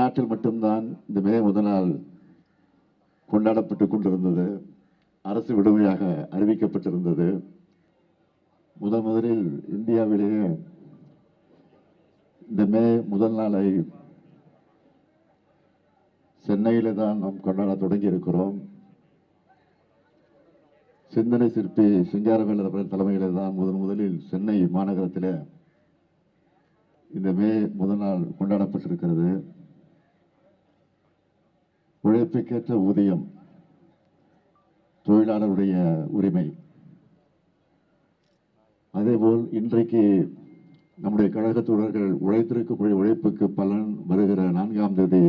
தமிழ்நாட்டில் மட்டும்தான் இந்த மே முதல் நாள் கொண்டாடப்பட்டுக் கொண்டிருந்தது. அரசு விடுமுறையாக அறிவிக்கப்பட்டிருந்தது. முதலில் இந்தியாவிலேயே இந்த மே முதல் நாளை சென்னையிலே தான் நாம் கொண்டாட தொடங்கி இருக்கிறோம். சிந்தனை சிற்பி சிங்காரவேலர் அவர்கள் தலைமையிலே தான் முதலில் சென்னை மாநகரத்தில் இந்த மே முதல் நாள் கொண்டாடப்பட்டிருக்கிறது. உழைப்புக்கேற்ற ஊதியம் தொழிலாளருடைய உரிமை. அதேபோல் இன்றைக்கு நம்முடைய கழக தோழர்கள் உழைத்திருக்கக்கூடிய உழைப்புக்கு பலன் வருகிற 4ஆம் தேதி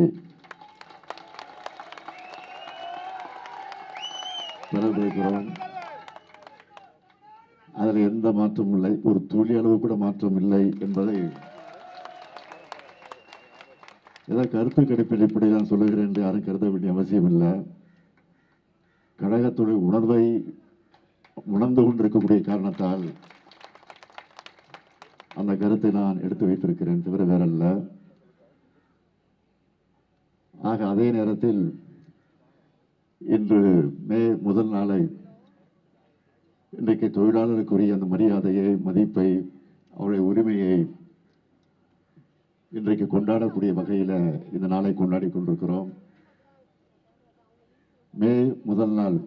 பெறவிருக்கிறோம். அதில் எந்த மாற்றமும் இல்லை, ஒரு துளி அளவு கூட மாற்றம் இல்லை என்பதை ஏதாவது கருத்து கணிப்பில் இப்படி நான் சொல்லுகிறேன் என்று யாரும் கருத வேண்டிய அவசியம் இல்லை. கழகத்துடைய உணர்வை உணர்ந்து கொண்டிருக்கக்கூடிய காரணத்தால் அந்த கருத்தை நான் எடுத்து வைத்திருக்கிறேன், தவிர வேறல்ல. ஆக அதே நேரத்தில் இன்று மே முதல் நாளை இன்றைக்கு தொழிலாளருக்குரிய அந்த மரியாதையை, மதிப்பை, அவருடைய உரிமையை இன்றைக்கு கொண்டாடக்கூடிய வகையில் இந்த நாளை கொண்டாடி கொண்டிருக்கிறோம். மே முதல் நாள்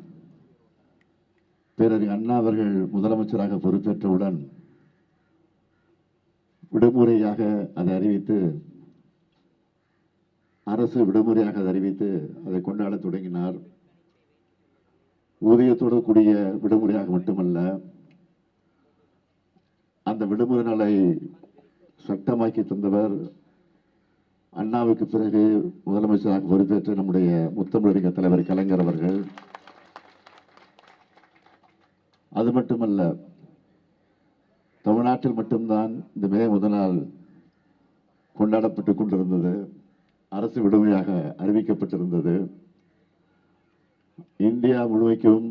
பேரறிஞர் அண்ணா அவர்கள் முதலமைச்சராக பொறுப்பேற்றவுடன் விடுமுறையாக அதை அறிவித்து, அரசு விடுமுறையாக அதை அறிவித்து அதை கொண்டாட தொடங்கினார். ஊதியத்தோடு கூடிய விடுமுறையாக மட்டுமல்ல, அந்த விடுமுறை நாளை சட்டமாக்கி தந்தவர் அண்ணாவுக்கு பிறகு முதலமைச்சராக பொறுப்பேற்ற நம்முடைய முத்தமிழறிஞர் தலைவர் கலைஞர் அவர்கள். அது மட்டுமல்ல, தமிழ்நாட்டில் மட்டும்தான் இந்த மே முதல் நாள் கொண்டாடப்பட்டுக் கொண்டிருந்தது. அரசு விடுமுறையாக அறிவிக்கப்பட்டிருந்தது. இந்தியா முழுமைக்கும்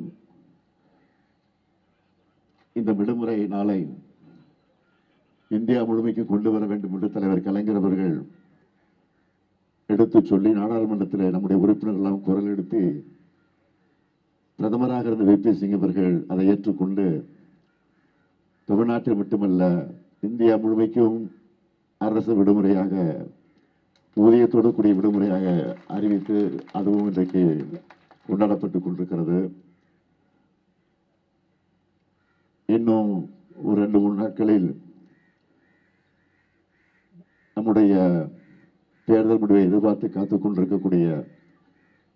இந்த விடுமுறை நாளை இந்தியா முழுமைக்கு கொண்டு வர வேண்டும் என்று தலைவர் கலைஞர் அவர்கள் எடுத்து சொல்லி நாடாளுமன்றத்தில் நம்முடைய உறுப்பினர்கள் எல்லாம் குரல் எடுத்து பிரதமராக இருந்த VP சிங் அவர்கள் அதை ஏற்றுக்கொண்டு தமிழ்நாட்டில் மட்டுமல்ல இந்தியா முழுமைக்கும் அரசு விடுமுறையாக, ஊதியத்தோடு கூடிய விடுமுறையாக அறிவித்து அதுவும் இன்றைக்கு கொண்டாடப்பட்டுக் கொண்டிருக்கிறது. இன்னும் ஒரு 2-3 நாட்களில் நம்முடைய தேர்தல் முடிவை எதிர்பார்த்து காத்துக் கொண்டிருக்கக்கூடிய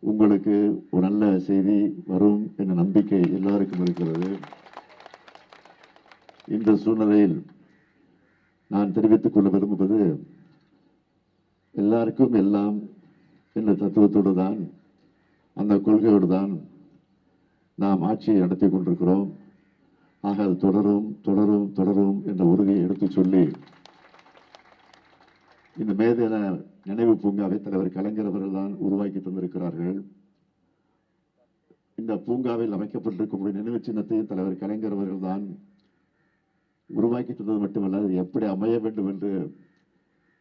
உங்களுக்கு ஒரு நல்ல செய்தி வரும் என்ற நம்பிக்கை எல்லாருக்கும் இருக்கிறது. இந்த சூழ்நிலையில் நான் தெரிவித்துக் கொள்ள விரும்புவது, எல்லாருக்கும் எல்லாம் என்ற தத்துவத்தோடு தான், அந்த கொள்கையோடு தான் நாம் ஆட்சியை நடத்தி கொண்டிருக்கிறோம். ஆக அது தொடரும் தொடரும் தொடரும் என்ற உறுதியை எடுத்து சொல்லி, இந்த மேதின நினைவு பூங்காவை தலைவர் கலைஞர் அவர்கள் தான் உருவாக்கி தந்திருக்கிறார்கள். இந்த பூங்காவில் அமைக்கப்பட்டிருக்கக்கூடிய நினைவு சின்னத்தையும் தலைவர் கலைஞர் அவர்கள் தான் உருவாக்கி தந்தது மட்டுமல்ல, அது எப்படி அமைய வேண்டும் என்று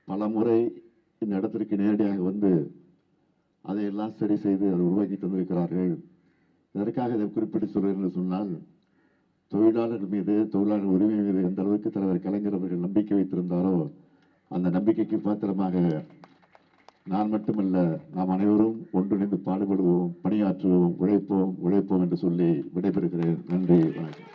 பல முறை இந்த இடத்திற்கு நேரடியாக வந்து அதையெல்லாம் சரி செய்து அதை உருவாக்கி தந்திருக்கிறார்கள். இதற்காக இதை குறிப்பிட்டு சொல்கிறேன் என்று சொன்னால், தொழிலாளர்கள் மீது, தொழிலாளர் உரிமை மீது எந்த அளவுக்கு தலைவர் கலைஞர் அவர்கள் நம்பிக்கை வைத்திருந்தாரோ அந்த நம்பிக்கைக்கு பாத்திரமாக நான் மட்டுமல்ல, நாம் அனைவரும் ஒன்றிணைந்து பாடுபடுவோம், பணியாற்றுவோம், உழைப்போம் என்று சொல்லி விடைபெறுகிறேன். நன்றி, வணக்கம்.